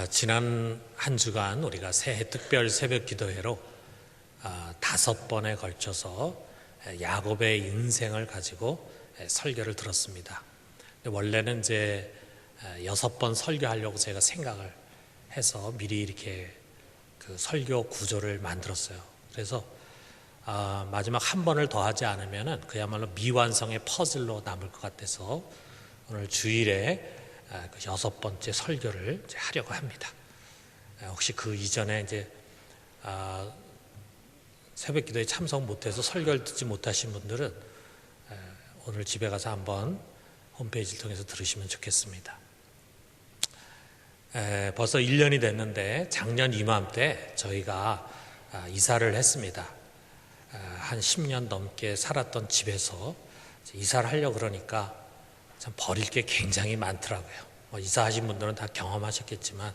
지난 한 주간 우리가 새해 특별 새벽 기도회로 5번에 걸쳐서 야곱의 인생을 가지고 설교를 들었습니다. 원래는 이제 6번 설교하려고 제가 생각을 해서 미리 이렇게 그 설교 구조를 만들었어요. 그래서 마지막 한 번을 더 하지 않으면은 그야말로 미완성의 퍼즐로 남을 것 같아서 오늘 주일에 그 6번째 설교를 이제 하려고 합니다. 혹시 그 이전에 이제 새벽 기도에 참석 못해서 설교를 듣지 못하신 분들은 오늘 집에 가서 한번 홈페이지를 통해서 들으시면 좋겠습니다. 벌써 1년이 됐는데 작년 이맘때 저희가 이사를 했습니다. 한 10년 넘게 살았던 집에서 이사를 하려고 그러니까 참 버릴 게 굉장히 많더라고요. 이사하신 분들은 다 경험하셨겠지만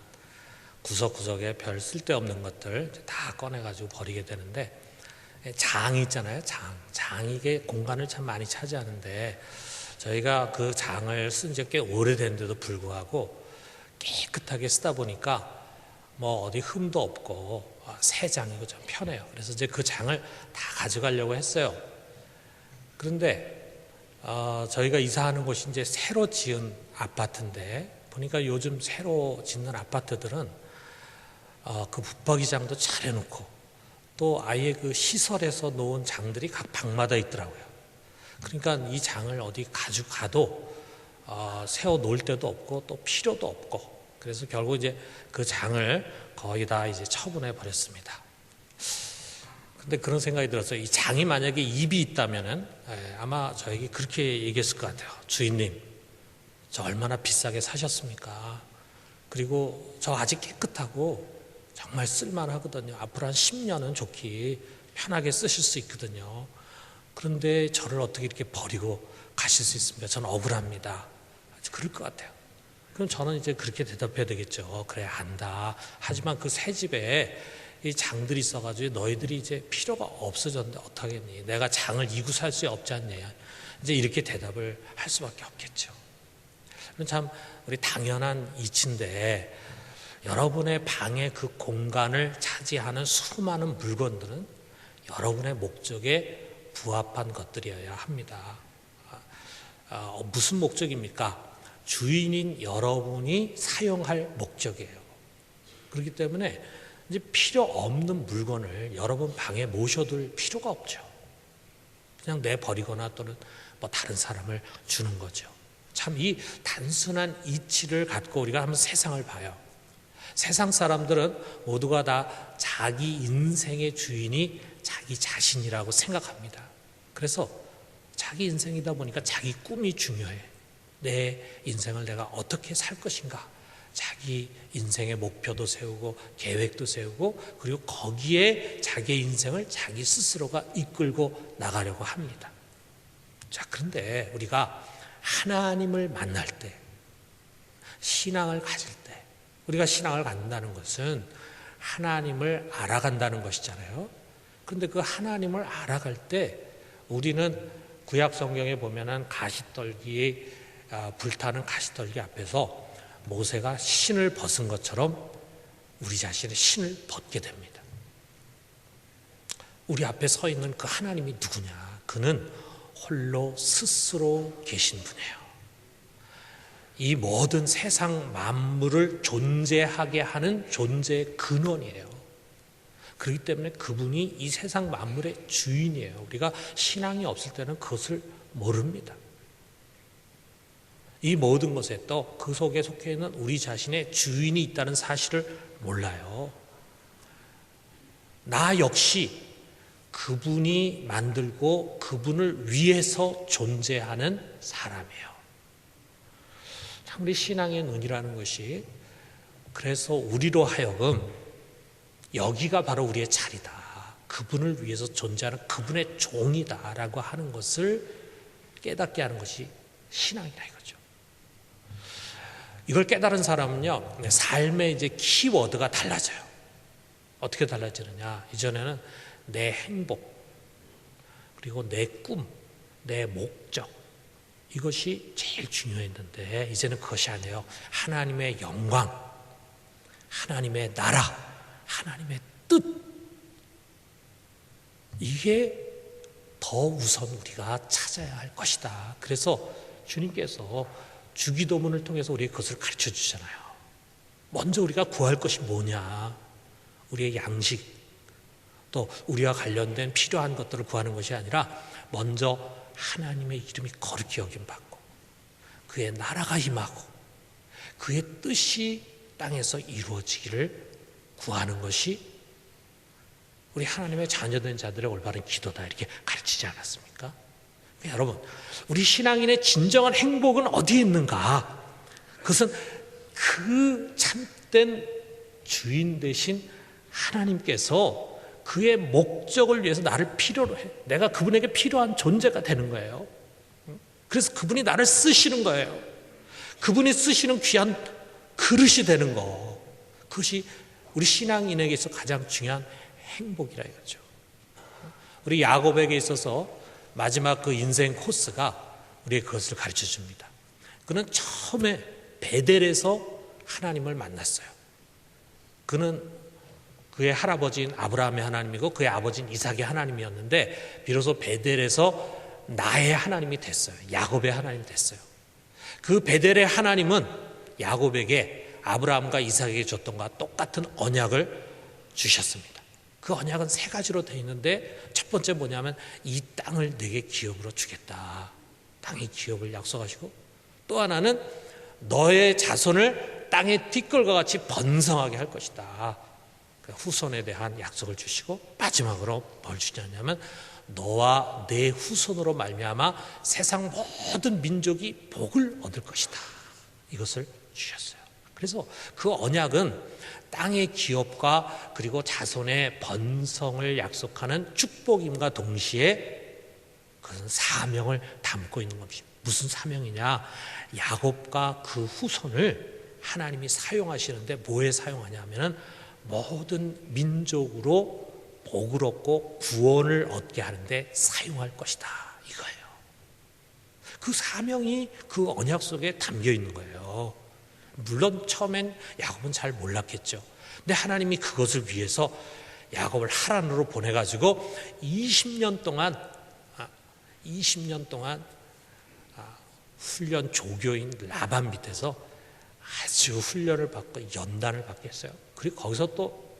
구석구석에 별 쓸데없는 것들 다 꺼내가지고 버리게 되는데, 장이 있잖아요. 장이 이게 공간을 참 많이 차지하는데 저희가 그 장을 쓴 지 꽤 오래된데도 불구하고 깨끗하게 쓰다 보니까 뭐 어디 흠도 없고 새 장이고 좀 편해요. 그래서 이제 그 장을 다 가져가려고 했어요. 그런데 저희가 이사하는 곳이 이제 새로 지은 아파트인데 보니까 요즘 새로 짓는 아파트들은 그 붙박이장도 잘 해놓고 또 아예 그 시설에서 놓은 장들이 각 방마다 있더라고요. 그러니까 이 장을 어디 가져가도 세워 놓을 데도 없고 또 필요도 없고, 그래서 결국 이제 그 장을 거의 다 이제 처분해 버렸습니다. 근데 그런 생각이 들었어요. 이 장이 만약에 입이 있다면은 아마 저에게 그렇게 얘기했을 것 같아요. 주인님, 저 얼마나 비싸게 사셨습니까? 그리고 저 아직 깨끗하고 정말 쓸만하거든요. 앞으로 한 10년은 좋게 편하게 쓰실 수 있거든요. 그런데 저를 어떻게 이렇게 버리고 가실 수 있습니까? 저는 억울합니다. 그럴 것 같아요. 그럼 저는 이제 그렇게 대답해야 되겠죠. 그래, 안다. 하지만 그 새 집에 이 장들이 있어가지고 너희들이 이제 필요가 없어졌는데 어떡하겠니? 내가 장을 이고 살 수 없지 않냐? 이제 이렇게 대답을 할 수밖에 없겠죠. 참 우리 당연한 이치인데, 여러분의 방의 그 공간을 차지하는 수많은 물건들은 여러분의 목적에 부합한 것들이어야 합니다. 무슨 목적입니까? 주인인 여러분이 사용할 목적이에요. 그렇기 때문에 이제 필요 없는 물건을 여러분 방에 모셔둘 필요가 없죠. 그냥 내버리거나 또는 뭐 다른 사람을 주는 거죠. 참 이 단순한 이치를 갖고 우리가 한번 세상을 봐요. 세상 사람들은 모두가 다 자기 인생의 주인이 자기 자신이라고 생각합니다. 그래서 자기 인생이다 보니까 자기 꿈이 중요해. 내 인생을 내가 어떻게 살 것인가, 자기 인생의 목표도 세우고 계획도 세우고, 그리고 거기에 자기의 인생을 자기 스스로가 이끌고 나가려고 합니다. 자, 그런데 우리가 하나님을 만날 때, 신앙을 가질 때, 우리가 신앙을 갖는다는 것은 하나님을 알아간다는 것이잖아요. 그런데 그 하나님을 알아갈 때 우리는 구약 성경에 보면은 가시떨기, 불타는 가시떨기 앞에서 모세가 신을 벗은 것처럼 우리 자신의 신을 벗게 됩니다. 우리 앞에 서 있는 그 하나님이 누구냐? 그는 홀로 스스로 계신 분이에요. 이 모든 세상 만물을 존재하게 하는 존재의 근원이에요. 그렇기 때문에 그분이 이 세상 만물의 주인이에요. 우리가 신앙이 없을 때는 그것을 모릅니다. 이 모든 것에 또 그 속에 속해 있는 우리 자신의 주인이 있다는 사실을 몰라요. 나 역시 그분이 만들고 그분을 위해서 존재하는 사람이에요. 참 우리 신앙의 눈이라는 것이, 그래서 우리로 하여금 여기가 바로 우리의 자리다, 그분을 위해서 존재하는 그분의 종이다라고 하는 것을 깨닫게 하는 것이 신앙이라 이거죠. 이걸 깨달은 사람은요, 삶의 이제 키워드가 달라져요. 어떻게 달라지느냐? 이전에는 내 행복, 그리고 내 꿈, 내 목적, 이것이 제일 중요했는데 이제는 그것이 아니에요. 하나님의 영광, 하나님의 나라, 하나님의 뜻, 이게 더 우선 우리가 찾아야 할 것이다. 그래서 주님께서 주기도문을 통해서 우리에게 그것을 가르쳐 주잖아요. 먼저 우리가 구할 것이 뭐냐? 우리의 양식, 또 우리와 관련된 필요한 것들을 구하는 것이 아니라 먼저 하나님의 이름이 거룩히 여김받고 그의 나라가 임하고 그의 뜻이 땅에서 이루어지기를 구하는 것이 우리 하나님의 자녀된 자들의 올바른 기도다, 이렇게 가르치지 않았습니까? 여러분, 우리 신앙인의 진정한 행복은 어디에 있는가? 그것은 그 참된 주인 되신 하나님께서 그의 목적을 위해서 나를 필요로 해. 내가 그분에게 필요한 존재가 되는 거예요. 그래서 그분이 나를 쓰시는 거예요. 그분이 쓰시는 귀한 그릇이 되는 거. 그것이 우리 신앙인에게서 가장 중요한 행복이라 이거죠. 우리 야곱에게 있어서 마지막 그 인생 코스가 우리에게 그것을 가르쳐 줍니다. 그는 처음에 베델에서 하나님을 만났어요. 그는 그의 할아버지인 아브라함의 하나님이고 그의 아버지인 이삭의 하나님이었는데 비로소 베델에서 나의 하나님이 됐어요. 야곱의 하나님이 됐어요. 그 베델의 하나님은 야곱에게 아브라함과 이삭에게 줬던 것과 똑같은 언약을 주셨습니다. 그 언약은 세 가지로 되어 있는데 첫 번째 뭐냐면 이 땅을 내게 기업으로 주겠다. 땅의 기업을 약속하시고, 또 하나는 너의 자손을 땅의 티끌과 같이 번성하게 할 것이다. 후손에 대한 약속을 주시고, 마지막으로 뭘 주냐면 너와 내 후손으로 말미암아 세상 모든 민족이 복을 얻을 것이다. 이것을 주셨어요. 그래서 그 언약은 땅의 기업과 그리고 자손의 번성을 약속하는 축복임과 동시에 그것은 사명을 담고 있는 것입니다. 무슨 사명이냐? 야곱과 그 후손을 하나님이 사용하시는데 뭐에 사용하냐 하면은 모든 민족으로 복을 얻고 구원을 얻게 하는데 사용할 것이다, 이거예요. 그 사명이 그 언약 속에 담겨 있는 거예요. 물론 처음엔 야곱은 잘 몰랐겠죠. 근데 하나님이 그것을 위해서 야곱을 하란으로 보내가지고 20년 동안 훈련 조교인 라반 밑에서 아주 훈련을 받고 연단을 받게 했어요. 그리고 거기서 또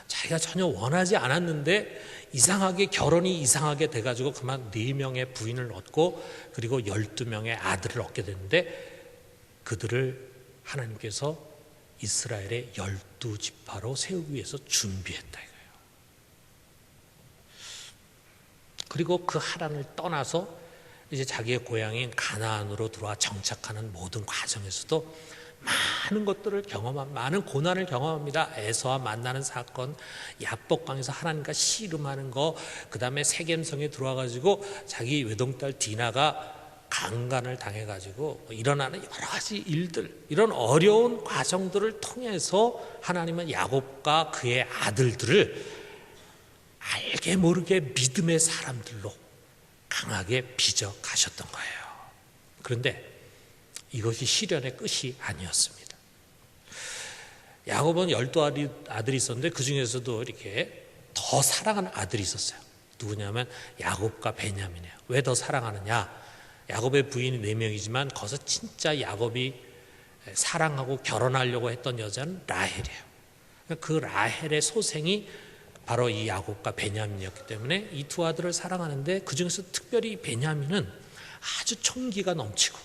자기가 전혀 원하지 않았는데 이상하게 결혼이 이상하게 돼가지고 그만 4명의 부인을 얻고 그리고 12명의 아들을 얻게 됐는데 그들을 하나님께서 이스라엘의 12지파로 세우기 위해서 준비했다 이거예요. 그리고 그 하란을 떠나서 이제 자기의 고향인 가나안으로 들어와 정착하는 모든 과정에서도 많은 것들을 많은 고난을 경험합니다. 에서와 만나는 사건, 야복강에서 하나님과 씨름하는 거, 그 다음에 세겜성에 들어와가지고 자기 외동딸 디나가 강간을 당해가지고 일어나는 여러 가지 일들, 이런 어려운 과정들을 통해서 하나님은 야곱과 그의 아들들을 알게 모르게 믿음의 사람들로 강하게 빚어 가셨던 거예요. 그런데 이것이 시련의 끝이 아니었습니다. 야곱은 12아들이 있었는데 그 중에서도 이렇게 더 사랑하는 아들이 있었어요. 누구냐면 야곱과 베냐민이에요. 왜 더 사랑하느냐? 야곱의 부인이 4명이지만 거기서 진짜 야곱이 사랑하고 결혼하려고 했던 여자는 라헬이에요. 그 라헬의 소생이 바로 이 야곱과 베냐민이었기 때문에 이 두 아들을 사랑하는데 그 중에서 특별히 베냐민은 아주 총기가 넘치고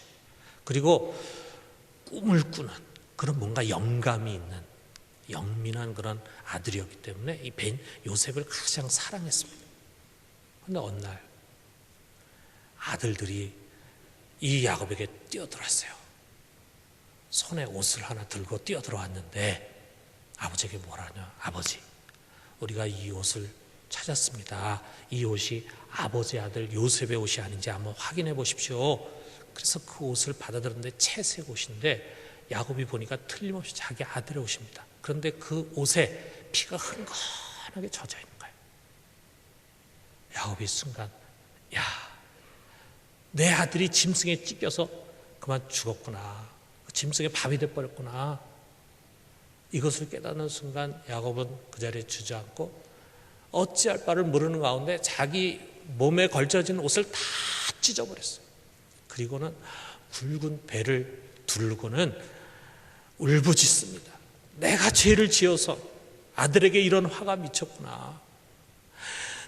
그리고 꿈을 꾸는 그런 뭔가 영감이 있는 영민한 그런 아들이었기 때문에 이 요셉을 가장 사랑했습니다. 그런데 어느 날 아들들이 이 야곱에게 뛰어들었어요. 손에 옷을 하나 들고 뛰어들어왔는데 아버지에게 뭐라냐? 아버지, 우리가 이 옷을 찾았습니다. 이 옷이 아버지 아들 요셉의 옷이 아닌지 한번 확인해 보십시오. 그래서 그 옷을 받아들었는데 채색 옷인데 야곱이 보니까 틀림없이 자기 아들의 옷입니다. 그런데 그 옷에 피가 흥건하게 젖어 있는 거예요. 야곱이 순간, 내 아들이 짐승에 찢겨서 그만 죽었구나. 짐승에 밥이 돼버렸구나. 이것을 깨닫는 순간 야곱은 그 자리에 주저앉고 어찌할 바를 모르는 가운데 자기 몸에 걸쳐진 옷을 다 찢어버렸어요. 그리고는 굵은 배를 두르고는 울부짖습니다. 내가 죄를 지어서 아들에게 이런 화가 미쳤구나.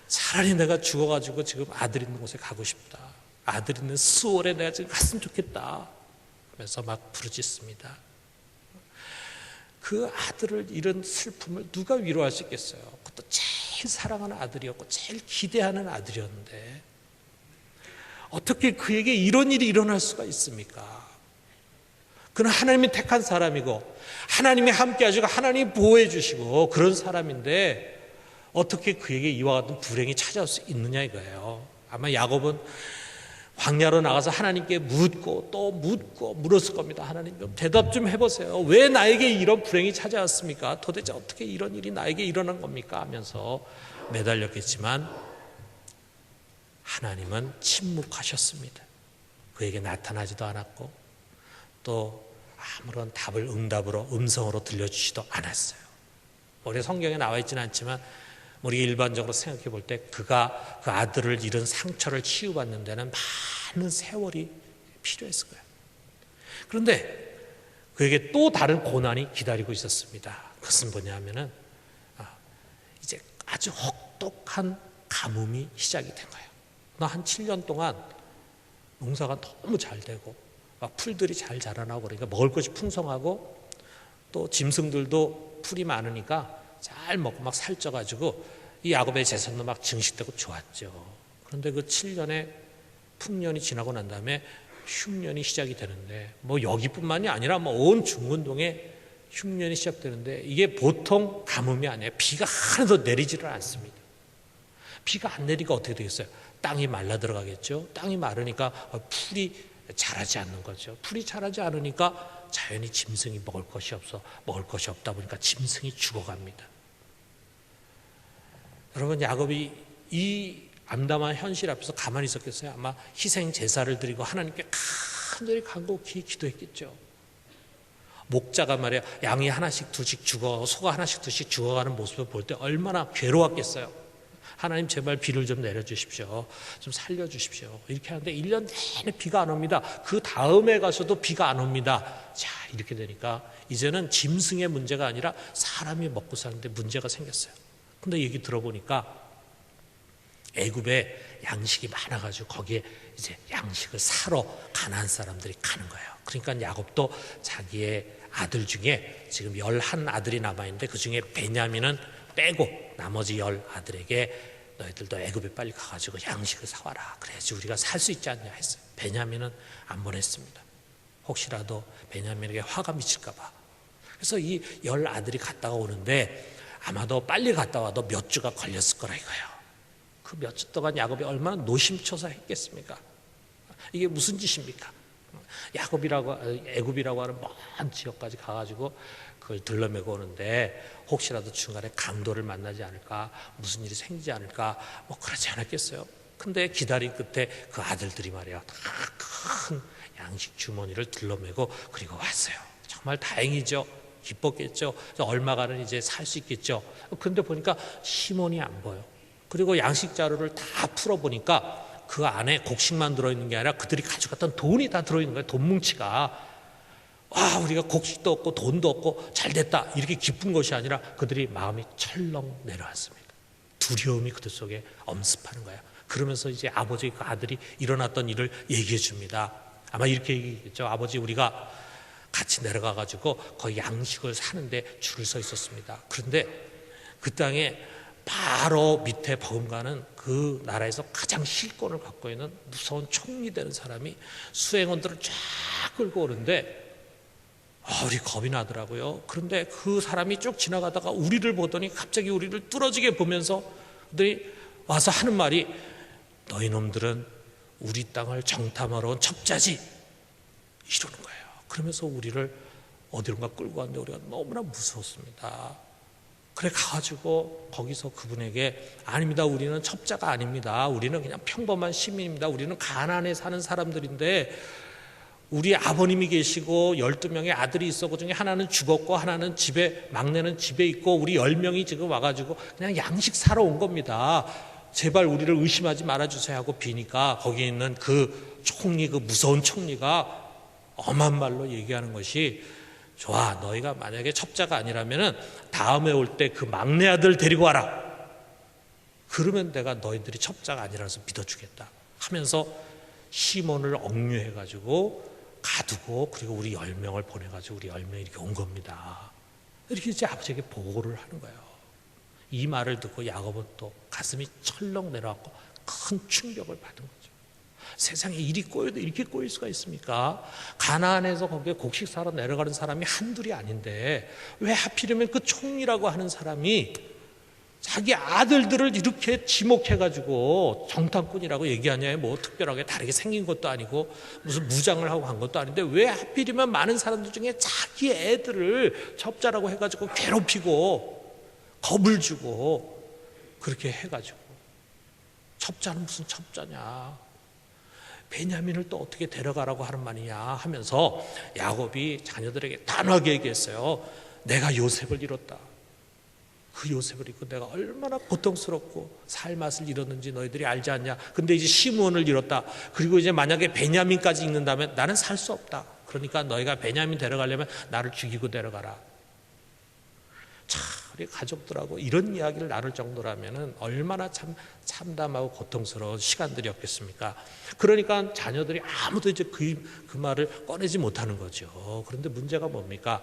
차라리 내가 죽어가지고 지금 아들 있는 곳에 가고 싶다. 아들 있는 수월에 내가 지금 갔으면 좋겠다. 그래서 막 부르짖습니다. 그 아들을 잃은 슬픔을 누가 위로할 수 있겠어요? 그것도 제일 사랑하는 아들이었고 제일 기대하는 아들이었는데 어떻게 그에게 이런 일이 일어날 수가 있습니까? 그는 하나님이 택한 사람이고 하나님이 함께 하시고 하나님이 보호해 주시고 그런 사람인데 어떻게 그에게 이와 같은 불행이 찾아올 수 있느냐 이거예요. 아마 야곱은 광야로 나가서 하나님께 묻고 또 묻고 물었을 겁니다. 하나님 좀 대답 좀 해보세요. 왜 나에게 이런 불행이 찾아왔습니까? 도대체 어떻게 이런 일이 나에게 일어난 겁니까? 하면서 매달렸겠지만 하나님은 침묵하셨습니다. 그에게 나타나지도 않았고 또 아무런 답을 응답으로 음성으로 들려주지도 않았어요. 우리 성경에 나와 있지는 않지만 우리가 일반적으로 생각해 볼 때 그가 그 아들을 잃은 상처를 치유받는 데는 많은 세월이 필요했을 거예요. 그런데 그에게 또 다른 고난이 기다리고 있었습니다. 그것은 뭐냐면은 이제 아주 혹독한 가뭄이 시작이 된 거예요. 한 7년 동안 농사가 너무 잘 되고 막 풀들이 잘 자라나고 그러니까 먹을 것이 풍성하고 또 짐승들도 풀이 많으니까 잘 먹고 막 살쪄가지고 이 야곱의 재산도 막 증식되고 좋았죠. 그런데 그 7년의 풍년이 지나고 난 다음에 흉년이 시작이 되는데 뭐 여기뿐만이 아니라 뭐 온 중근동에 흉년이 시작되는데 이게 보통 가뭄이 아니에요. 비가 하나도 내리지를 않습니다. 비가 안 내리니까 어떻게 되겠어요? 땅이 말라 들어가겠죠. 땅이 마르니까 풀이 자라지 않는 거죠. 풀이 자라지 않으니까 자연히 짐승이 먹을 것이 없다 보니까 짐승이 죽어갑니다. 여러분 야곱이 이 암담한 현실 앞에서 가만히 있었겠어요? 아마 희생 제사를 드리고 하나님께 간절히 간곡히 기도했겠죠. 목자가 말이야 양이 하나씩 두씩 죽어 소가 하나씩 두씩 죽어가는 모습을 볼 때 얼마나 괴로웠겠어요. 하나님 제발 비를 좀 내려주십시오. 좀 살려주십시오. 이렇게 하는데 1년 내내 비가 안 옵니다. 그 다음에 가서도 비가 안 옵니다. 자 이렇게 되니까 이제는 짐승의 문제가 아니라 사람이 먹고 사는데 문제가 생겼어요. 근데 얘기 들어보니까 애굽에 양식이 많아가지고 거기에 이제 양식을 사러 가나안 사람들이 가는 거예요. 그러니까 야곱도 자기의 아들 중에 지금 11아들이 남아있는데 그 중에 베냐민은 빼고 나머지 10아들에게 너희들도 애굽에 빨리 가가지고 양식을 사와라. 그래야지 우리가 살 수 있지 않냐 했어요. 베냐민은 안 보냈습니다. 혹시라도 베냐민에게 화가 미칠까 봐. 그래서 이 10아들이 갔다가 오는데 아마도 빨리 갔다 와도 몇 주가 걸렸을 거라 이거예요. 그 몇 주 동안 야곱이 얼마나 노심초사했겠습니까? 이게 무슨 짓입니까? 애굽이라고 하는 먼 지역까지 가가지고 그걸 들러매고 오는데 혹시라도 중간에 강도를 만나지 않을까, 무슨 일이 생기지 않을까, 뭐 그러지 않았겠어요. 근데 기다린 끝에 그 아들들이 말이야 다 큰 양식 주머니를 들러매고 그리고 왔어요. 정말 다행이죠. 기뻤겠죠. 얼마가는 이제 살 수 있겠죠. 근데 보니까 시몬이 안 보여. 그리고 양식 자루를 다 풀어보니까 그 안에 곡식만 들어있는 게 아니라 그들이 가져갔던 돈이 다 들어있는 거예요. 돈 뭉치가. 와, 우리가 곡식도 없고 돈도 없고 잘 됐다 이렇게 기쁜 것이 아니라 그들이 마음이 철렁 내려왔습니다. 두려움이 그들 속에 엄습하는 거예요. 그러면서 이제 아버지 그 아들이 일어났던 일을 얘기해 줍니다. 아마 이렇게 얘기했죠. 아버지 우리가 같이 내려가가지고 거기 양식을 사는데 줄을 서 있었습니다. 그런데 그 땅에 바로 밑에 버금가는 그 나라에서 가장 실권을 갖고 있는 무서운 총리 되는 사람이 수행원들을 쫙 끌고 오는데 우리 겁이 나더라고요. 그런데 그 사람이 쭉 지나가다가 우리를 보더니 갑자기 우리를 뚫어지게 보면서 그들이 와서 하는 말이 너희 놈들은 우리 땅을 정탐하러 온 첩자지 이러는 거예요. 그러면서 우리를 어디론가 끌고 갔는데 우리가 너무나 무서웠습니다. 그래 가가지고 거기서 그분에게 아닙니다. 우리는 첩자가 아닙니다. 우리는 그냥 평범한 시민입니다. 우리는 가나안에 사는 사람들인데 우리 아버님이 계시고 12명의 아들이 있어 그 중에 하나는 죽었고 하나는 집에, 막내는 집에 있고 우리 10명이 지금 와가지고 그냥 양식 사러 온 겁니다. 제발 우리를 의심하지 말아주세요 하고 비니까 거기 있는 그 총리, 그 무서운 총리가 엄한 말로 얘기하는 것이, 좋아, 너희가 만약에 첩자가 아니라면 다음에 올 때 그 막내 아들 데리고 와라. 그러면 내가 너희들이 첩자가 아니라서 믿어주겠다 하면서 시몬을 억류해가지고 가두고, 그리고 우리 10명을 보내가지고 우리 10명이 이렇게 온 겁니다. 이렇게 이제 아버지에게 보고를 하는 거예요. 이 말을 듣고 야곱은 또 가슴이 철렁 내려왔고 큰 충격을 받은 거죠. 세상에 일이 꼬여도 이렇게 꼬일 수가 있습니까? 가나안에서 거기에 곡식 사러 내려가는 사람이 한둘이 아닌데 왜 하필이면 그 총리라고 하는 사람이 자기 아들들을 이렇게 지목해가지고 정탐꾼이라고 얘기하냐. 뭐 특별하게 다르게 생긴 것도 아니고 무슨 무장을 하고 간 것도 아닌데 왜 하필이면 많은 사람들 중에 자기 애들을 첩자라고 해가지고 괴롭히고 겁을 주고 그렇게 해가지고, 첩자는 무슨 첩자냐, 베냐민을 또 어떻게 데려가라고 하는 말이냐 하면서 야곱이 자녀들에게 단호하게 얘기했어요. 내가 요셉을 잃었다. 그 요셉을 잃고 내가 얼마나 고통스럽고 살 맛을 잃었는지 너희들이 알지 않냐. 근데 이제 시므온을 잃었다. 그리고 이제 만약에 베냐민까지 잃는다면 나는 살 수 없다. 그러니까 너희가 베냐민 데려가려면 나를 죽이고 데려가라. 참, 우리 가족들하고 이런 이야기를 나눌 정도라면 얼마나 참 참담하고 고통스러운 시간들이었겠습니까? 그러니까 자녀들이 아무도 이제 그 말을 꺼내지 못하는 거죠. 그런데 문제가 뭡니까?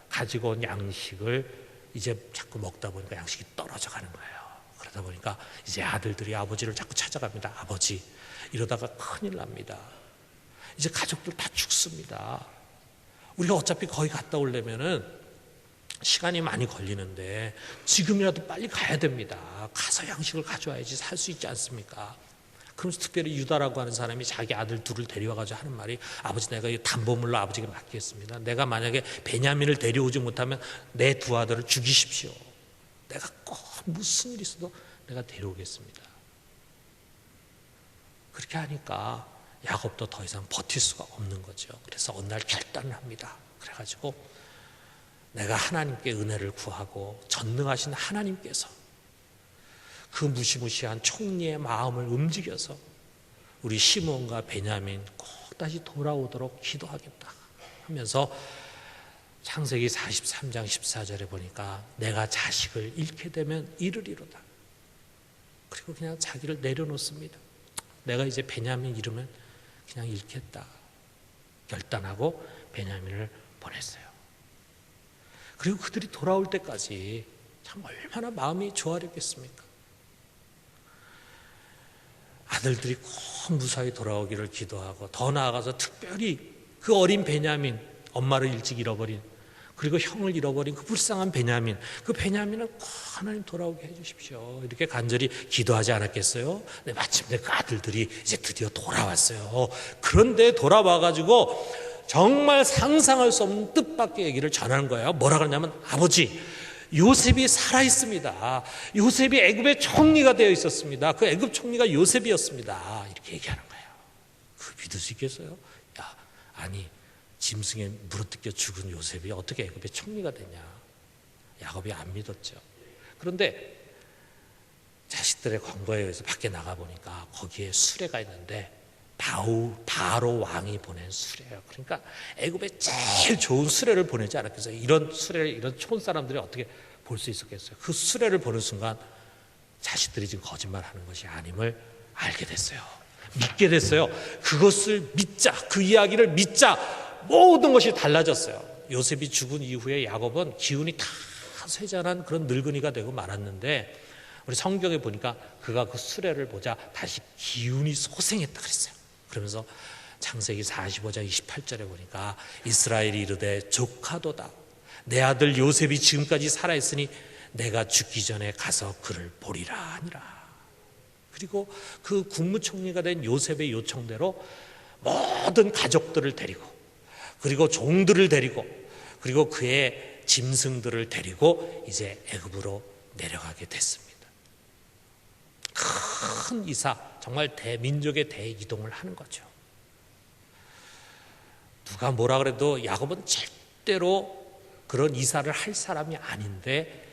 가지고 온 양식을 이제 자꾸 먹다 보니까 양식이 떨어져 가는 거예요. 그러다 보니까 이제 아들들이 아버지를 자꾸 찾아갑니다. 아버지, 이러다가 큰일 납니다. 이제 가족들 다 죽습니다. 우리가 어차피 거기 갔다 오려면은 시간이 많이 걸리는데 지금이라도 빨리 가야 됩니다. 가서 양식을 가져와야지 살 수 있지 않습니까? 그러면서 특별히 유다라고 하는 사람이 자기 아들 둘을 데려와가지고 하는 말이, 아버지, 내가 이 담보물로 아버지에게 맡기겠습니다. 내가 만약에 베냐민을 데려오지 못하면 내 두 아들을 죽이십시오. 내가 꼭 무슨 일이 있어도 내가 데려오겠습니다. 그렇게 하니까 야곱도 더 이상 버틸 수가 없는 거죠. 그래서 어느 날 결단을 합니다. 그래가지고 내가 하나님께 은혜를 구하고 전능하신 하나님께서 그 무시무시한 총리의 마음을 움직여서 우리 시몬과 베냐민 꼭 다시 돌아오도록 기도하겠다 하면서 창세기 43장 14절에 보니까 내가 자식을 잃게 되면 이르리로다. 그리고 그냥 자기를 내려놓습니다. 내가 이제 베냐민 잃으면 그냥 잃겠다 결단하고 베냐민을 보냈어요. 그리고 그들이 돌아올 때까지 참 얼마나 마음이 좋아했겠습니까? 아들들이 꼭 무사히 돌아오기를 기도하고, 더 나아가서 특별히 그 어린 베냐민, 엄마를 일찍 잃어버린, 그리고 형을 잃어버린 그 불쌍한 베냐민, 그 베냐민을 꼭 하나님 돌아오게 해주십시오. 이렇게 간절히 기도하지 않았겠어요? 네, 마침내 그 아들들이 이제 드디어 돌아왔어요. 그런데 돌아와가지고 정말 상상할 수 없는 뜻밖의 얘기를 전하는 거예요. 뭐라 그러냐면, 아버지, 요셉이 살아있습니다. 요셉이 애굽의 총리가 되어 있었습니다. 그 애굽 총리가 요셉이었습니다. 이렇게 얘기하는 거예요. 그 믿을 수 있겠어요? 야, 아니, 짐승에 물어뜯겨 죽은 요셉이 어떻게 애굽의 총리가 되냐. 야곱이 안 믿었죠. 그런데 자식들의 권고에 의해서 밖에 나가보니까 거기에 수레가 있는데 바로 왕이 보낸 수레예요. 그러니까 애굽에 제일 좋은 수레를 보내지 않았겠어요? 이런 수레를 이런 촌 사람들이 어떻게 볼 수 있었겠어요? 그 수레를 보는 순간 자식들이 지금 거짓말하는 것이 아님을 알게 됐어요. 믿게 됐어요. 그것을 믿자, 그 이야기를 믿자, 모든 것이 달라졌어요. 요셉이 죽은 이후에 야곱은 기운이 다 쇠잔한 그런 늙은이가 되고 말았는데, 우리 성경에 보니까 그가 그 수레를 보자 다시 기운이 소생했다 그랬어요. 그러면서 창세기 45장 28절에 보니까 이스라엘이 이르되 조카도다. 내 아들 요셉이 지금까지 살아있으니 내가 죽기 전에 가서 그를 보리라 하니라. 그리고 그 국무총리가 된 요셉의 요청대로 모든 가족들을 데리고, 그리고 종들을 데리고, 그리고 그의 짐승들을 데리고 이제 애굽으로 내려가게 됐습니다. 큰 이사, 정말 대민족의 대이동을 하는 거죠. 누가 뭐라 그래도 야곱은 절대로 그런 이사를 할 사람이 아닌데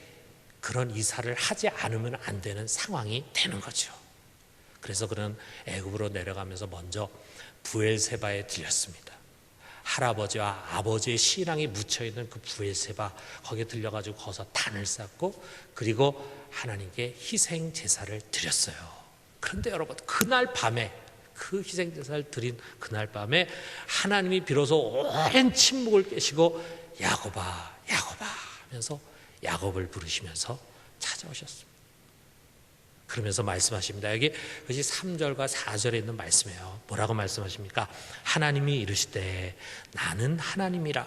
그런 이사를 하지 않으면 안 되는 상황이 되는 거죠. 그래서 그는 애굽으로 내려가면서 먼저 브엘세바에 들렸습니다. 할아버지와 아버지의 신앙이 묻혀있는 그 브엘세바, 거기에 들려가지고 거기서 단을 쌓고 그리고 하나님께 희생 제사를 드렸어요. 그런데 여러분, 그날 밤에, 그 희생 제사를 드린 그날 밤에 하나님이 비로소 오랜 침묵을 깨시고 야곱아 야곱아 하면서 야곱을 부르시면서 찾아오셨습니다. 그러면서 말씀하십니다. 여기 그것이 3절과 4절에 있는 말씀이에요. 뭐라고 말씀하십니까? 하나님이 이르시되 나는 하나님이라,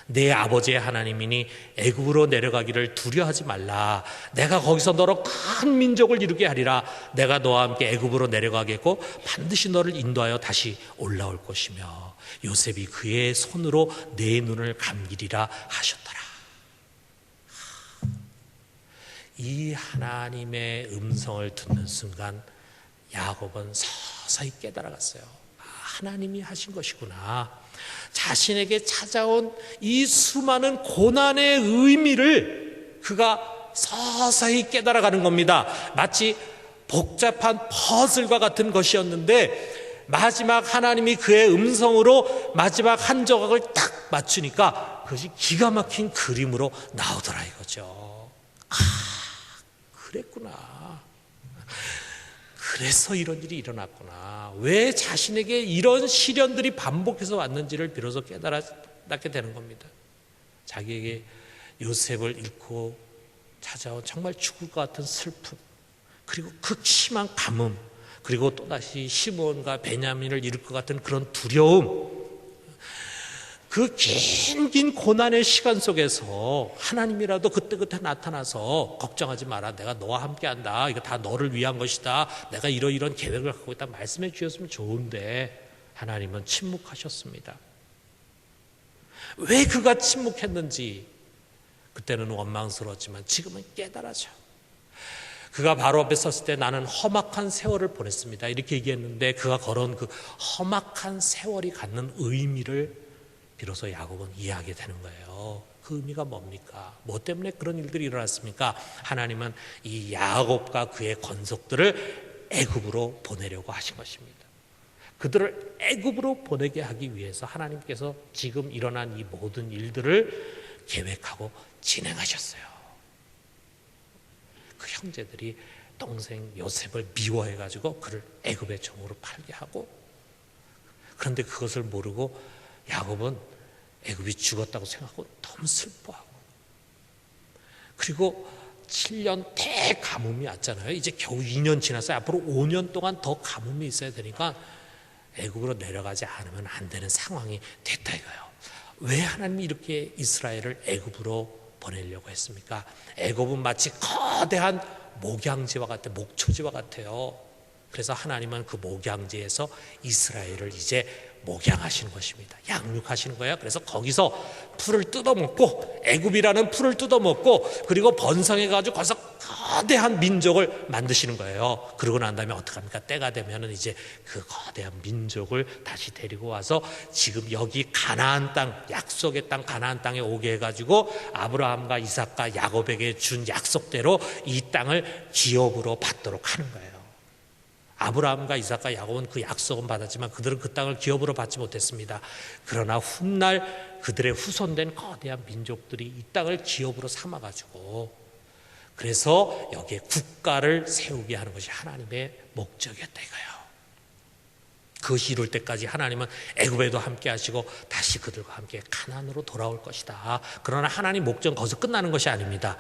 내 아버지의 하나님이니 애굽으로 내려가기를 두려워하지 말라. 내가 거기서 너로 큰 민족을 이루게 하리라. 내가 너와 함께 애굽으로 내려가겠고 반드시 너를 인도하여 다시 올라올 것이며 요셉이 그의 손으로 내 눈을 감기리라 하셨더라. 이 하나님의 음성을 듣는 순간 야곱은 서서히 깨달아갔어요. 하나님이 하신 것이구나. 자신에게 찾아온 이 수많은 고난의 의미를 그가 서서히 깨달아가는 겁니다. 마치 복잡한 퍼즐과 같은 것이었는데 마지막 하나님이 그의 음성으로 마지막 한 조각을 딱 맞추니까 그것이 기가 막힌 그림으로 나오더라 이거죠. 그랬구나. 그래서 이런 일이 일어났구나. 왜 자신에게 이런 시련들이 반복해서 왔는지를 비로소 깨달았게 되는 겁니다. 자기에게 요셉을 잃고 찾아온 정말 죽을 것 같은 슬픔, 그리고 극심한 가뭄, 그리고 또다시 시므온과 베냐민을 잃을 것 같은 그런 두려움, 그 긴 고난의 시간 속에서 하나님이라도 그때그때 나타나서 걱정하지 마라, 내가 너와 함께한다, 이거 다 너를 위한 것이다, 내가 이런 계획을 갖고 있다 말씀해 주셨으면 좋은데 하나님은 침묵하셨습니다. 왜 그가 침묵했는지 그때는 원망스러웠지만 지금은 깨달아져. 그가 바로 앞에 섰을 때 나는 험악한 세월을 보냈습니다 이렇게 얘기했는데, 그가 걸어온 그 험악한 세월이 갖는 의미를 비로소 야곱은 이해하게 되는 거예요. 그 의미가 뭡니까? 뭐 때문에 그런 일들이 일어났습니까? 하나님은 이 야곱과 그의 건속들을 애굽으로 보내려고 하신 것입니다. 그들을 애굽으로 보내게 하기 위해서 하나님께서 지금 일어난 이 모든 일들을 계획하고 진행하셨어요. 그 형제들이 동생 요셉을 미워해가지고 그를 애굽의 종으로 팔게 하고, 그런데 그것을 모르고 야곱은 애굽이 죽었다고 생각하고 너무 슬퍼하고, 그리고 7년 대가뭄이 왔잖아요. 이제 겨우 2년 지났어요. 앞으로 5년 동안 더 가뭄이 있어야 되니까 애굽으로 내려가지 않으면 안 되는 상황이 됐다 이거예요. 왜 하나님이 이렇게 이스라엘을 애굽으로 보내려고 했습니까? 애굽은 마치 거대한 목양지와 같아, 목초지와 같아요. 그래서 하나님은 그 목양지에서 이스라엘을 이제 목양하시는 것입니다. 양육하시는 거예요. 그래서 거기서 풀을 뜯어먹고, 애굽이라는 풀을 뜯어먹고, 그리고 번성해가지고 거기서 거대한 민족을 만드시는 거예요. 그러고 난 다음에 어떡합니까? 때가 되면은 이제 그 거대한 민족을 다시 데리고 와서 지금 여기 가나안 땅, 약속의 땅 가나안 땅에 오게 해가지고 아브라함과 이삭과 야곱에게 준 약속대로 이 땅을 기업으로 받도록 하는 거예요. 아브라함과 이삭과 야곱은 그 약속은 받았지만 그들은 그 땅을 기업으로 받지 못했습니다. 그러나 훗날 그들의 후손된 거대한 민족들이 이 땅을 기업으로 삼아가지고, 그래서 여기에 국가를 세우게 하는 것이 하나님의 목적이었다 이거예요. 그것이 이룰 때까지 하나님은 애굽에도 함께 하시고 다시 그들과 함께 가나안으로 돌아올 것이다. 그러나 하나님 목적은 거기서 끝나는 것이 아닙니다.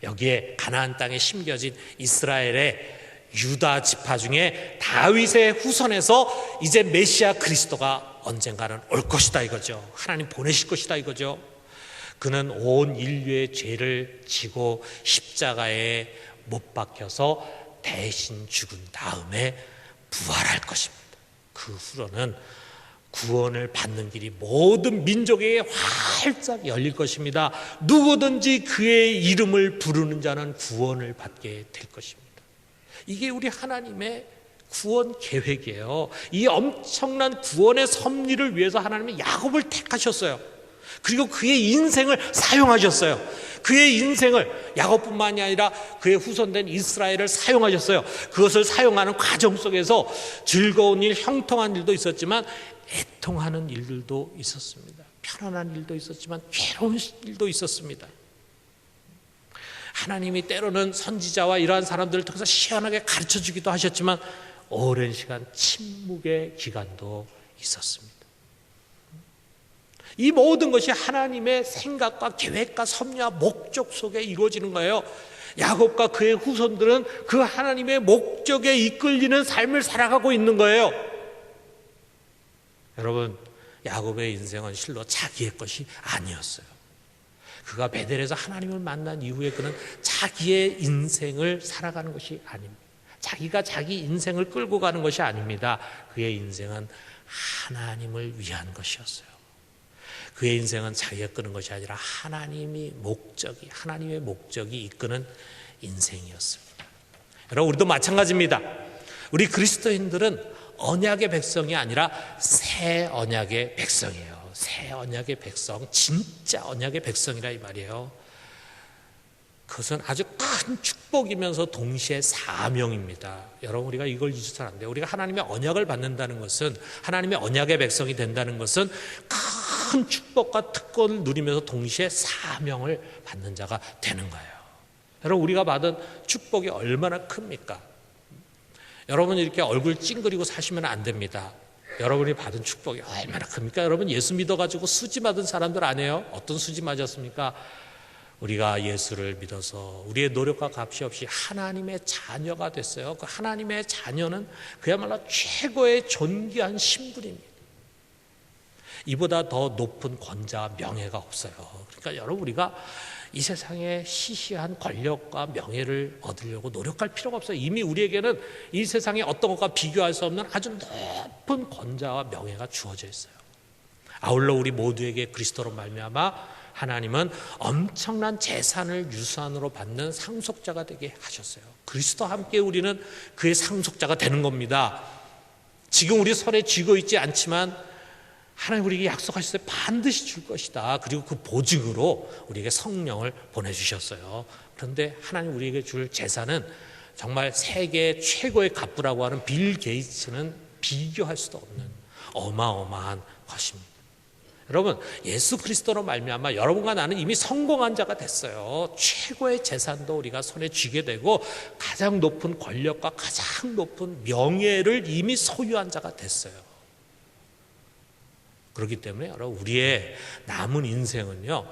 여기에 가나안 땅에 심겨진 이스라엘의 유다 지파 중에 다윗의 후손에서 이제 메시아 그리스도가 언젠가는 올 것이다 이거죠. 하나님 보내실 것이다 이거죠. 그는 온 인류의 죄를 지고 십자가에 못 박혀서 대신 죽은 다음에 부활할 것입니다. 그 후로는 구원을 받는 길이 모든 민족에게 활짝 열릴 것입니다. 누구든지 그의 이름을 부르는 자는 구원을 받게 될 것입니다. 이게 우리 하나님의 구원 계획이에요. 이 엄청난 구원의 섭리를 위해서 하나님은 야곱을 택하셨어요. 그리고 그의 인생을 사용하셨어요. 그의 인생을 야곱뿐만이 아니라 그의 후손된 이스라엘을 사용하셨어요. 그것을 사용하는 과정 속에서 즐거운 일, 형통한 일도 있었지만 애통하는 일들도 있었습니다. 편안한 일도 있었지만 괴로운 일도 있었습니다. 하나님이 때로는 선지자와 이러한 사람들을 통해서 시원하게 가르쳐주기도 하셨지만 오랜 시간 침묵의 기간도 있었습니다. 이 모든 것이 하나님의 생각과 계획과 섭리와 목적 속에 이루어지는 거예요. 야곱과 그의 후손들은 그 하나님의 목적에 이끌리는 삶을 살아가고 있는 거예요. 여러분, 야곱의 인생은 실로 자기의 것이 아니었어요. 그가 베델에서 하나님을 만난 이후에 그는 자기의 인생을 살아가는 것이 아닙니다. 자기가 자기 인생을 끌고 가는 것이 아닙니다. 그의 인생은 하나님을 위한 것이었어요. 그의 인생은 자기가 끄는 것이 아니라 하나님의 목적이 이끄는 인생이었습니다. 여러분, 우리도 마찬가지입니다. 우리 그리스도인들은 언약의 백성이 아니라 새 언약의 백성이에요. 새 언약의 백성, 진짜 언약의 백성이라 이 말이에요. 그것은 아주 큰 축복이면서 동시에 사명입니다. 여러분, 우리가 이걸 잊어서는 안 돼요. 우리가 하나님의 언약을 받는다는 것은, 하나님의 언약의 백성이 된다는 것은 큰 축복과 특권을 누리면서 동시에 사명을 받는 자가 되는 거예요. 여러분, 우리가 받은 축복이 얼마나 큽니까? 여러분, 이렇게 얼굴 찡그리고 사시면 안 됩니다. 여러분이 받은 축복이 얼마나 큽니까? 여러분, 예수 믿어가지고 수지 맞은 사람들 아니에요? 어떤 수지 맞았습니까? 우리가 예수를 믿어서 우리의 노력과 값이 없이 하나님의 자녀가 됐어요. 그 하나님의 자녀는 그야말로 최고의 존귀한 신분입니다. 이보다 더 높은 권자와 명예가 없어요. 그러니까 여러분, 우리가 이 세상의 시시한 권력과 명예를 얻으려고 노력할 필요가 없어요. 이미 우리에게는 이 세상의 어떤 것과 비교할 수 없는 아주 높은 권자와 명예가 주어져 있어요. 아울러 우리 모두에게 그리스도로 말미암아 하나님은 엄청난 재산을 유산으로 받는 상속자가 되게 하셨어요. 그리스도와 함께 우리는 그의 상속자가 되는 겁니다. 지금 우리 손에 쥐고 있지 않지만 하나님 우리에게 약속하셨어요. 반드시 줄 것이다. 그리고 그 보증으로 우리에게 성령을 보내주셨어요. 그런데 하나님 우리에게 줄 재산은 정말 세계 최고의 갑부라고 하는 빌 게이츠는 비교할 수도 없는 어마어마한 것입니다. 여러분, 예수 그리스도로 말미암아 여러분과 나는 이미 성공한 자가 됐어요. 최고의 재산도 우리가 손에 쥐게 되고 가장 높은 권력과 가장 높은 명예를 이미 소유한 자가 됐어요. 그렇기 때문에 여러분, 우리의 남은 인생은요,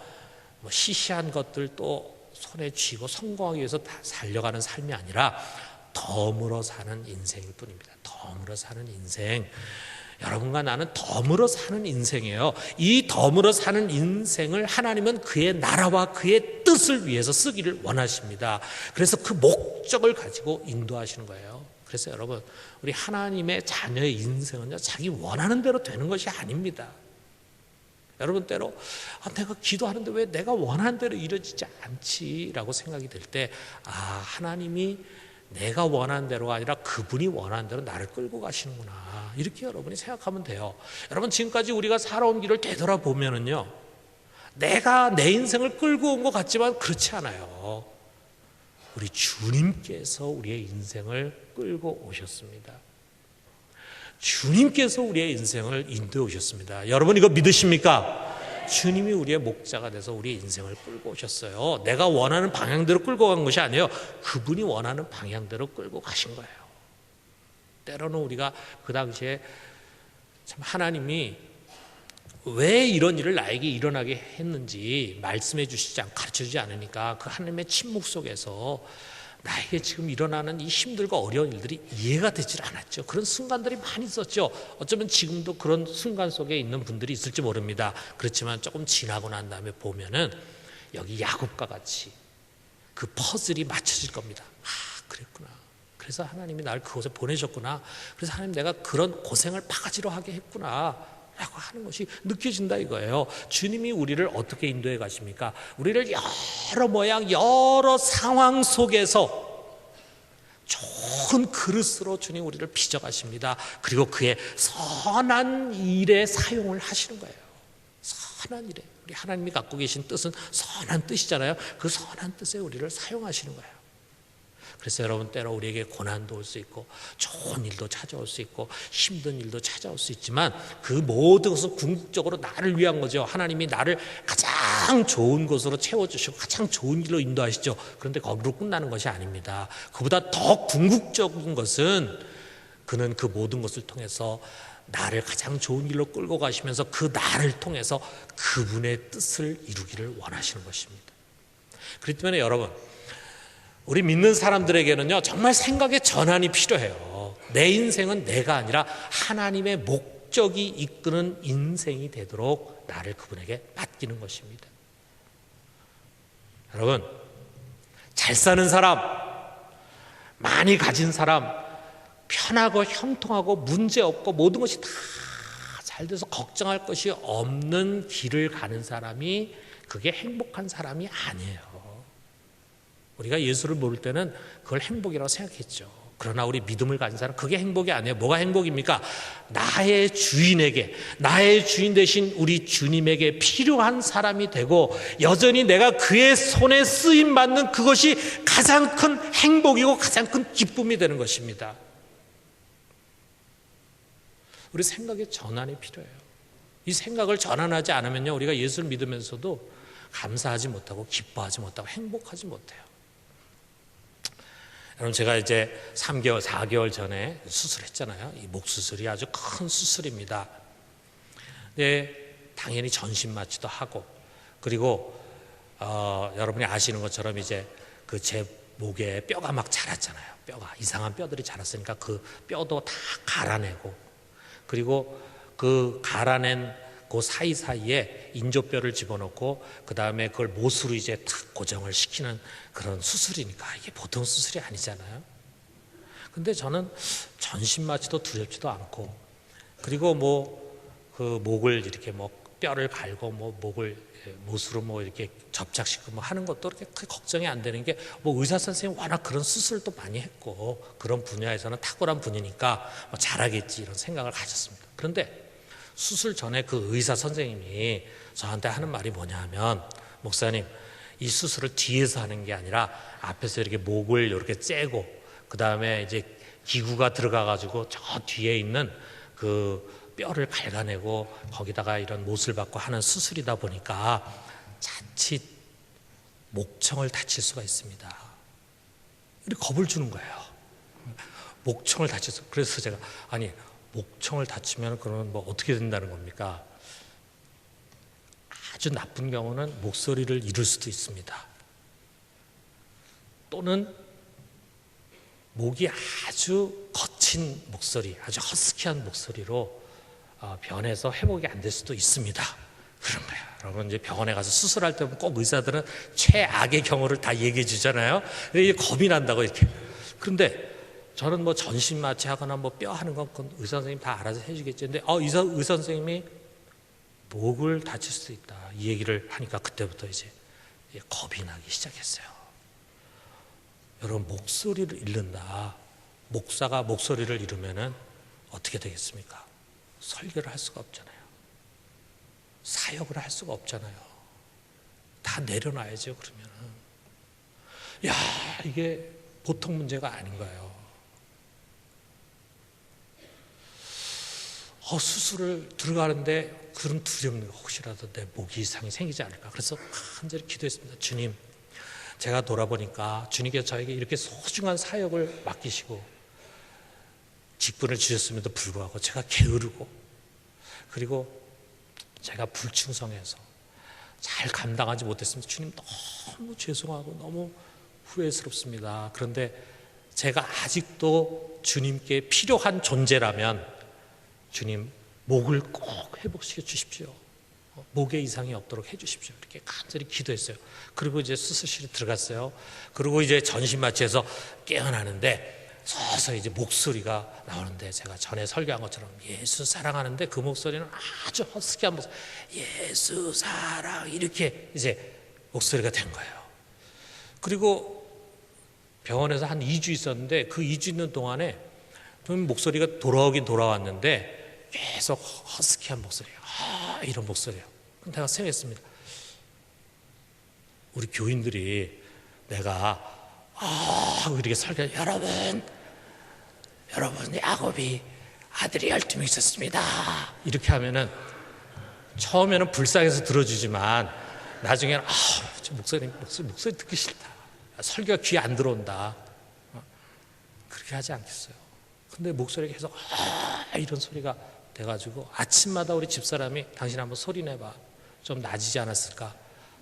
뭐 시시한 것들 또 손에 쥐고 성공하기 위해서 다 살려가는 삶이 아니라 덤으로 사는 인생일 뿐입니다. 덤으로 사는 인생. 여러분과 나는 덤으로 사는 인생이에요. 이 덤으로 사는 인생을 하나님은 그의 나라와 그의 뜻을 위해서 쓰기를 원하십니다. 그래서 그 목적을 가지고 인도하시는 거예요. 그래서 여러분, 우리 하나님의 자녀의 인생은요, 자기 원하는 대로 되는 것이 아닙니다. 여러분, 때로 내가 기도하는데 왜 내가 원하는 대로 이루어지지 않지라고 생각이 들 때, 하나님이 내가 원하는 대로가 아니라 그분이 원하는 대로 나를 끌고 가시는구나, 이렇게 여러분이 생각하면 돼요. 여러분, 지금까지 우리가 살아온 길을 되돌아보면은요, 내가 내 인생을 끌고 온 것 같지만 그렇지 않아요. 우리 주님께서 우리의 인생을 끌고 오셨습니다. 주님께서 우리의 인생을 인도해 오셨습니다. 여러분, 이거 믿으십니까? 주님이 우리의 목자가 돼서 우리의 인생을 끌고 오셨어요. 내가 원하는 방향대로 끌고 간 것이 아니에요. 그분이 원하는 방향대로 끌고 가신 거예요. 때로는 우리가 그 당시에 참 하나님이 왜 이런 일을 나에게 일어나게 했는지 말씀해 주시지 않고 가르쳐 주지 않으니까 그 하나님의 침묵 속에서 나에게 지금 일어나는 이 힘들고 어려운 일들이 이해가 되질 않았죠. 그런 순간들이 많이 있었죠. 어쩌면 지금도 그런 순간 속에 있는 분들이 있을지 모릅니다. 그렇지만 조금 지나고 난 다음에 보면은 여기 야곱과 같이 그 퍼즐이 맞춰질 겁니다. 그랬구나. 그래서 하나님이 나를 그곳에 보내셨구나. 그래서 하나님, 내가 그런 고생을 바가지로 하게 했구나 라고 하는 것이 느껴진다 이거예요. 주님이 우리를 어떻게 인도해 가십니까? 우리를 여러 모양 여러 상황 속에서 좋은 그릇으로 주님 우리를 빚어가십니다. 그리고 그의 선한 일에 사용을 하시는 거예요. 선한 일에. 우리 하나님이 갖고 계신 뜻은 선한 뜻이잖아요. 그 선한 뜻에 우리를 사용하시는 거예요. 그래서 여러분, 때로 우리에게 고난도 올 수 있고 좋은 일도 찾아올 수 있고 힘든 일도 찾아올 수 있지만 그 모든 것은 궁극적으로 나를 위한 거죠. 하나님이 나를 가장 좋은 곳으로 채워주시고 가장 좋은 길로 인도하시죠. 그런데 거기로 끝나는 것이 아닙니다. 그보다 더 궁극적인 것은 그는 그 모든 것을 통해서 나를 가장 좋은 길로 끌고 가시면서 그 나를 통해서 그분의 뜻을 이루기를 원하시는 것입니다. 그렇기 때문에 여러분, 우리 믿는 사람들에게는요, 정말 생각의 전환이 필요해요. 내 인생은 내가 아니라 하나님의 목적이 이끄는 인생이 되도록 나를 그분에게 맡기는 것입니다. 여러분, 잘 사는 사람, 많이 가진 사람, 편하고 형통하고 문제없고 모든 것이 다 잘 돼서 걱정할 것이 없는 길을 가는 사람이 그게 행복한 사람이 아니에요. 우리가 예수를 모를 때는 그걸 행복이라고 생각했죠. 그러나 우리 믿음을 가진 사람, 그게 행복이 아니에요. 뭐가 행복입니까? 나의 주인에게, 나의 주인 되신 우리 주님에게 필요한 사람이 되고 여전히 내가 그의 손에 쓰임 받는 그것이 가장 큰 행복이고 가장 큰 기쁨이 되는 것입니다. 우리 생각의 전환이 필요해요. 이 생각을 전환하지 않으면요, 우리가 예수를 믿으면서도 감사하지 못하고 기뻐하지 못하고 행복하지 못해요. 여러분, 제가 이제 3개월, 4개월 전에 수술했잖아요. 이 목 수술이 아주 큰 수술입니다. 네, 당연히 전신 마취도 하고, 그리고 여러분이 아시는 것처럼 이제 그 제 목에 뼈가 막 자랐잖아요. 뼈가 이상한 뼈들이 자랐으니까 그 뼈도 다 갈아내고, 그리고 그 갈아낸 그 사이사이에 인조뼈를 집어넣고 그 다음에 그걸 못으로 이제 탁 고정을 시키는 그런 수술이니까 이게 보통 수술이 아니잖아요. 근데 저는 전신 마취도 두렵지도 않고, 그리고 뭐 그 목을 이렇게 뭐 뼈를 갈고 뭐 목을 못으로 뭐 이렇게 접착시키고 뭐 하는 것도 그렇게 크게 걱정이 안 되는 게, 뭐 의사 선생님 워낙 그런 수술도 많이 했고 그런 분야에서는 탁월한 분이니까 뭐 잘하겠지 이런 생각을 가졌습니다. 그런데 수술 전에 그 의사 선생님이 저한테 하는 말이 뭐냐 하면, 목사님, 이 수술을 뒤에서 하는 게 아니라 앞에서 이렇게 목을 이렇게 째고 그 다음에 이제 기구가 들어가 가지고 저 뒤에 있는 그 뼈를 갈가내고 거기다가 이런 못을 받고 하는 수술이다 보니까 자칫 목청을 다칠 수가 있습니다. 이렇게 겁을 주는 거예요. 목청을 다칠 수. 그래서 제가, 아니, 목청을 다치면 그러면 뭐 어떻게 된다는 겁니까? 아주 나쁜 경우는 목소리를 잃을 수도 있습니다. 또는 목이 아주 거친 목소리, 아주 허스키한 목소리로 변해서 회복이 안 될 수도 있습니다. 그런 거예요. 여러분, 이제 병원에 가서 수술할 때 꼭 의사들은 최악의 경우를 다 얘기해 주잖아요. 이게 겁이 난다고 이렇게. 그런데 저는 뭐 전신 마취하거나 뭐 뼈 하는 건 의사 선생님 다 알아서 해주겠지. 근데 의사 선생님이 목을 다칠 수 있다 이 얘기를 하니까 그때부터 이제 겁이 나기 시작했어요. 여러분, 목소리를 잃는다. 목사가 목소리를 잃으면은 어떻게 되겠습니까? 설교를 할 수가 없잖아요. 사역을 할 수가 없잖아요. 다 내려놔야죠. 그러면은, 야, 이게 보통 문제가 아닌 거예요. 수술을 들어가는데 그런 두려움, 혹시라도 내 목이 이상이 생기지 않을까. 그래서 간절히 기도했습니다. 주님, 제가 돌아보니까 주님께서 저에게 이렇게 소중한 사역을 맡기시고 직분을 주셨음에도 불구하고 제가 게으르고, 그리고 제가 불충성해서 잘 감당하지 못했습니다. 주님, 너무 죄송하고 너무 후회스럽습니다. 그런데 제가 아직도 주님께 필요한 존재라면 주님, 목을 꼭 회복시켜 주십시오. 목에 이상이 없도록 해 주십시오. 이렇게 간절히 기도했어요. 그리고 이제 수술실에 들어갔어요. 그리고 이제 전신 마취해서 깨어나는데 서서히 이제 목소리가 나오는데, 제가 전에 설교한 것처럼 예수 사랑하는데 그 목소리는 아주 허스키한 목소리, 예수 사랑, 이렇게 이제 목소리가 된 거예요. 그리고 병원에서 한 2주 있었는데 그 2주 있는 동안에 좀 목소리가 돌아오긴 돌아왔는데 계속 허스키한 목소리예요. 이런 목소리예요. 그럼 내가 생각했습니다. 우리 교인들이 내가 이렇게 설교, 여러분 야곱이 아들이 12명 있었습니다. 이렇게 하면은 처음에는 불쌍해서 들어주지만 나중에는 저 목소리 듣기 싫다. 설교가 귀에 안 들어온다. 그렇게 하지 않겠어요. 근데 목소리가 계속 이런 소리가 돼가지고 아침마다 우리 집사람이 당신 한번 소리 내봐. 좀 낮이지 않았을까.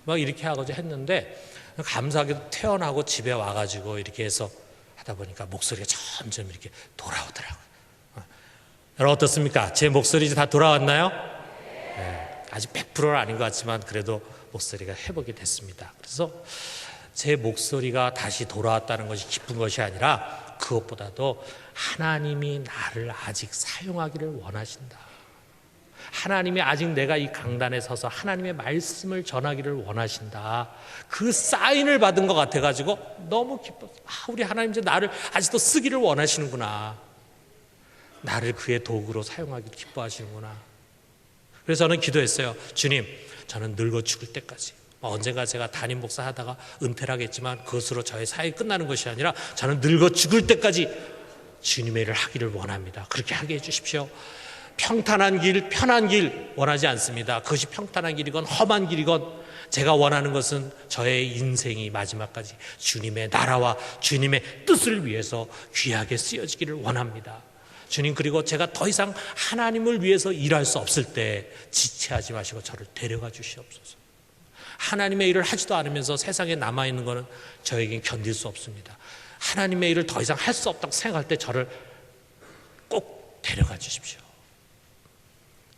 막 이렇게 하고 했는데 감사하게도 퇴원하고 집에 와가지고 이렇게 해서 하다 보니까 목소리가 점점 이렇게 돌아오더라고요. 여러분 어떻습니까? 제 목소리 다 돌아왔나요? 네, 아직 100%는 아닌 것 같지만 그래도 목소리가 회복이 됐습니다. 그래서 제 목소리가 다시 돌아왔다는 것이 기쁜 것이 아니라 그것보다도 하나님이 나를 아직 사용하기를 원하신다. 하나님이 아직 내가 이 강단에 서서 하나님의 말씀을 전하기를 원하신다. 그 사인을 받은 것 같아가지고 너무 기뻤어. 우리 하나님 이제 나를 아직도 쓰기를 원하시는구나. 나를 그의 도구로 사용하기를 기뻐하시는구나. 그래서 저는 기도했어요. 주님, 저는 늙어 죽을 때까지 언젠가 제가 담임 목사 하다가 은퇴를 하겠지만 그것으로 저의 사역이 끝나는 것이 아니라 저는 늙어 죽을 때까지 주님의 일을 하기를 원합니다. 그렇게 하게 해주십시오. 평탄한 길, 편한 길 원하지 않습니다. 그것이 평탄한 길이건 험한 길이건 제가 원하는 것은 저의 인생이 마지막까지 주님의 나라와 주님의 뜻을 위해서 귀하게 쓰여지기를 원합니다. 주님, 그리고 제가 더 이상 하나님을 위해서 일할 수 없을 때 지체하지 마시고 저를 데려가 주시옵소서. 하나님의 일을 하지도 않으면서 세상에 남아있는 것은 저에겐 견딜 수 없습니다. 하나님의 일을 더 이상 할 수 없다고 생각할 때 저를 꼭 데려가 주십시오.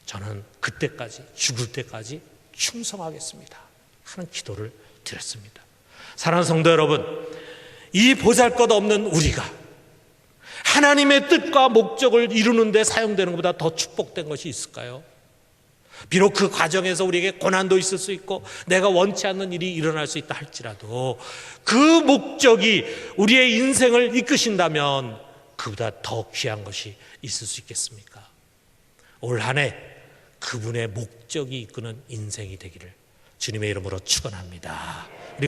저는 그때까지 죽을 때까지 충성하겠습니다 하는 기도를 드렸습니다. 사랑하는 성도 여러분, 이 보잘것없는 우리가 하나님의 뜻과 목적을 이루는 데 사용되는 것보다 더 축복된 것이 있을까요? 비록 그 과정에서 우리에게 고난도 있을 수 있고 내가 원치 않는 일이 일어날 수 있다 할지라도 그 목적이 우리의 인생을 이끄신다면 그보다 더 귀한 것이 있을 수 있겠습니까? 올 한 해 그분의 목적이 이끄는 인생이 되기를 주님의 이름으로 축원합니다.